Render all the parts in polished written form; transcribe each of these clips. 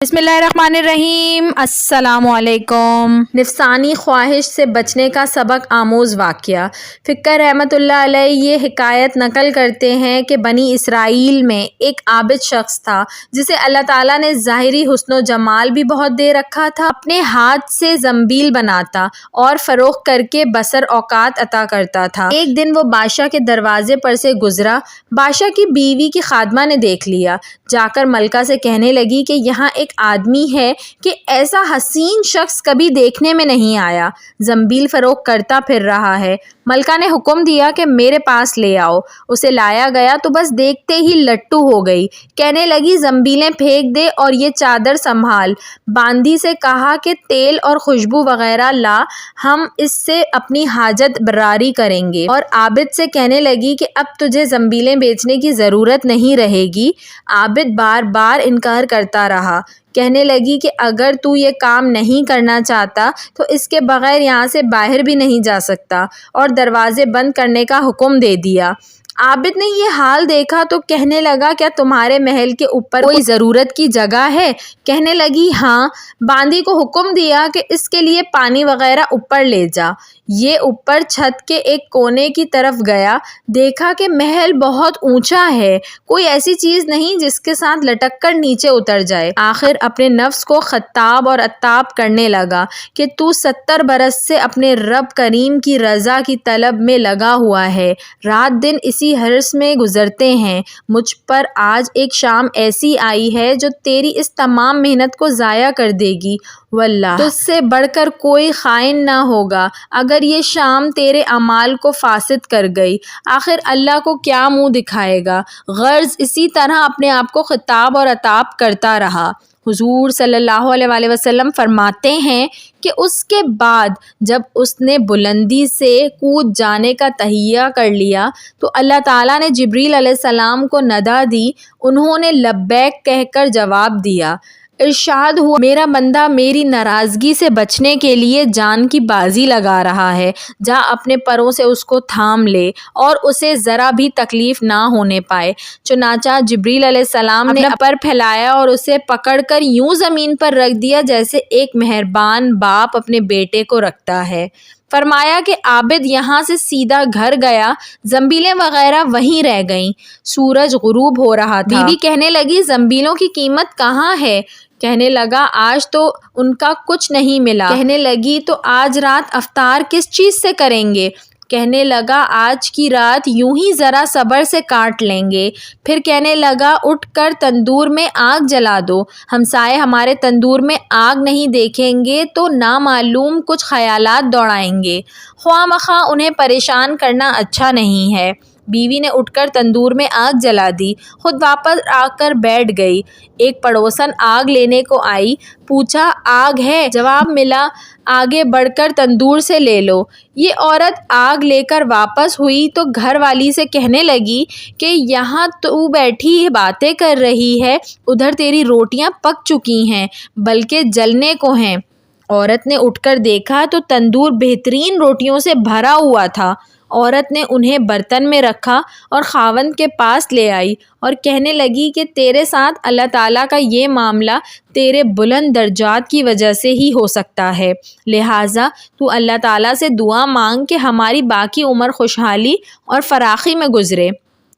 बिस्मिल्लाहिर्रहमानिर्रहीम। अस्सलाम वालेकुम। नफसानी ख्वाहिश से बचने का सबक आमोज़ वाक़या। फ़िक्र रहमतुल्लाह अलैह ये हिकायत नकल करते हैं कि बनी इसराइल में एक आबिद शख्स था जिसे अल्लाह ताला ने ज़ाहिरी हुस्न जमाल भी बहुत दे रखा था। अपने हाथ से ज़ंबील बनाता और फ़रोख्त करके बसर औकात अता करता था। एक दिन वो बादशाह के दरवाजे पर से गुज़रा। बादशाह की बीवी की खादमा ने देख लिया। जाकर मलका से कहने लगी कि यहाँ एक आदमी है कि ऐसा हसीन शख्स कभी देखने में नहीं आया, ज़ंबील फ़रोख्त करता फिर रहा है। मलका ने हुक्म दिया कि मेरे पास ले आओ। उसे लाया गया तो बस देखते ही लट्टू हो गई। कहने लगी ज़ंबीलें फेंक दे और ये चादर संभाल। बांदी से कहा कि तेल और खुशबू वगैरह ला, हम इससे अपनी हाजत बरारी करेंगे। और आबिद से कहने लगी कि अब तुझे ज़ंबीलें बेचने की ज़रूरत नहीं रहेगी। आबिद बार बार इनकार करता रहा। कहने लगी कि अगर तू ये काम नहीं करना चाहता तो इसके बगैर यहाँ से बाहर भी नहीं जा सकता, और दरवाजे बंद करने का हुक्म दे दिया। आबिद ने ये हाल देखा तो कहने लगा, क्या तुम्हारे महल के ऊपर कोई ज़रूरत की जगह है? कहने लगी, हाँ। बांदी को हुक्म दिया कि इसके लिए पानी वगैरह ऊपर ले जा। ये ऊपर छत के एक कोने की तरफ गया। देखा कि महल बहुत ऊंचा है, कोई ऐसी चीज़ नहीं जिसके साथ लटक कर नीचे उतर जाए। आखिर अपने नफ्स को खत्ताब और अत्ताब करने लगा कि तू 70 बरस से अपने रब करीम की रज़ा की तलब में लगा हुआ है, रात दिन इसी हर्स में गुजरते हैं। मुझ पर आज एक शाम ऐसी आई है जो तेरी इस तमाम मेहनत को ज़ाया कर देगी। वल्लाह तुझसे बढ़कर कोई खाइन ना होगा अगर ये शाम तेरे अमाल को फासिद कर गई। आखिर अल्लाह को क्या मुंह दिखाएगा। गर्ज इसी तरह अपने आप को खिताब और अताब करता रहा। हुजूर सल्लल्लाहु अलैहि वसल्लम फरमाते हैं कि उसके बाद जब उसने बुलंदी से कूद जाने का तहिया कर लिया तो अल्लाह ताला ने जिब्रील अलैहिस्सलाम को नदा दी। उन्होंने लब्बैक कहकर जवाब दिया। इरशाद हुआ, मेरा बंदा मेरी नाराज़गी से बचने के लिए जान की बाजी लगा रहा है। जा अपने परों से उसको थाम ले और उसे ज़रा भी तकलीफ़ ना होने पाए। चुनाचा जिब्रील अलैहिस्सलाम ने पर फैलाया और उसे पकड़कर यूं ज़मीन पर रख दिया जैसे एक मेहरबान बाप अपने बेटे को रखता है। फरमाया कि आबिद यहाँ से सीधा घर गया, ज़ंबीलें वगैरह वहीं रह गईं। सूरज गुरूब हो रहा था। बीवी कहने लगी, ज़ंबीलों की कीमत कहाँ है? कहने लगा, आज तो उनका कुछ नहीं मिला। कहने लगी, तो आज रात अफ्तार किस चीज़ से करेंगे? कहने लगा, आज की रात यूं ही ज़रा सब्र से काट लेंगे। फिर कहने लगा, उठकर तंदूर में आग जला दो। हमसाए हमारे तंदूर में आग नहीं देखेंगे तो नामालूम कुछ ख़यालात दौड़ाएंगे। ख्वामख़्वाह उन्हें परेशान करना अच्छा नहीं है। बीवी ने उठकर तंदूर में आग जला दी, खुद वापस आकर बैठ गई। एक पड़ोसन आग लेने को आई, पूछा, आग है? जवाब मिला, आगे बढ़कर तंदूर से ले लो। ये औरत आग लेकर वापस हुई तो घर वाली से कहने लगी कि यहाँ तू बैठी बातें कर रही है, उधर तेरी रोटियाँ पक चुकी हैं बल्कि जलने को हैं। औरत ने उठकर देखा तो तंदूर बेहतरीन रोटियों से भरा हुआ था। औरत ने उन्हें बर्तन में रखा और खावंद के पास ले आई और कहने लगी कि तेरे साथ अल्लाह ताला का ये मामला तेरे बुलंद दर्जात की वजह से ही हो सकता है, लिहाजा तू अल्लाह ताला से दुआ मांग कि हमारी बाकी उम्र खुशहाली और फराखी में गुजरे।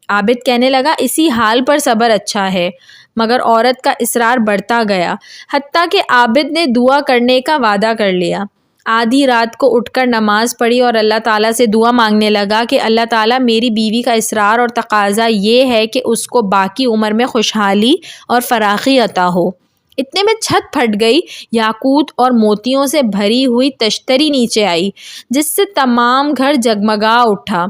आबिद कहने लगा, इसी हाल पर सब्र अच्छा है। मगर औरत का इसरार बढ़ता गया, हत्ता कि आबिद ने दुआ करने का वादा कर लिया। आधी रात को उठकर नमाज़ पढ़ी और अल्लाह ताला से दुआ मांगने लगा कि अल्लाह ताला, मेरी बीवी का इसरार और तकाज़ा ये है कि उसको बाकी उम्र में खुशहाली और फराखी अता हो। इतने में छत फट गई। याकूत और मोतियों से भरी हुई तश्तरी नीचे आई जिससे तमाम घर जगमगा उठा।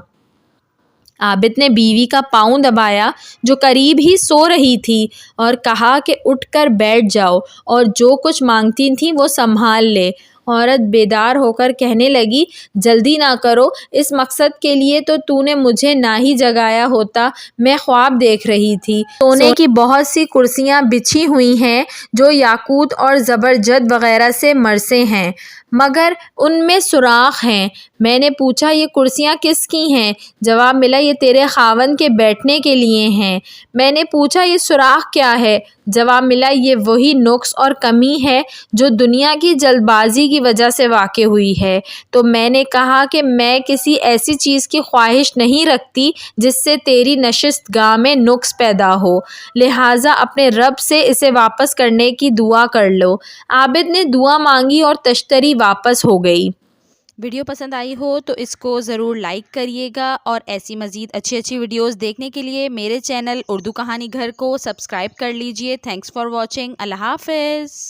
आबिद ने बीवी का पाँव दबाया जो करीब ही सो रही थी और कहा कि उठकर बैठ जाओ और जो कुछ मांगती थी वो संभाल ले। عورت بیدار ہو کر کہنے لگی، جلدی نہ کرو، اس مقصد کے لیے تو نے مجھے نہ ہی جگایا ہوتا، میں خواب دیکھ رہی تھی۔ سونے کی بہت سی کرسیاں بچھی ہوئی ہیں جو یاقوت اور زبرجد وغیرہ سے مرصع ہیں، مگر ان میں سوراخ ہیں۔ میں نے پوچھا، یہ کرسیاں کس کی ہیں؟ جواب ملا، یہ تیرے خاوند کے بیٹھنے کے لیے ہیں۔ میں نے پوچھا، یہ سوراخ کیا ہے؟ جواب ملا، یہ وہی نقص اور کمی ہے جو دنیا کی جلد بازی کی وجہ سے واقع ہوئی ہے۔ تو میں نے کہا کہ میں کسی ایسی چیز کی خواہش نہیں رکھتی جس سے تیری نشست گاہ میں نقص پیدا ہو، لہٰذا اپنے رب سے اسے واپس کرنے کی دعا کر لو۔ عابد نے دعا مانگی اور تشتری واپس ہو گئی۔ ویڈیو پسند آئی ہو تو اس کو ضرور لائک کریے گا، اور ایسی مزید اچھی ویڈیوز دیکھنے کے لیے میرے چینل اردو کہانی گھر کو سبسکرائب کر لیجئے۔ Thanks for watching. اللہ حافظ۔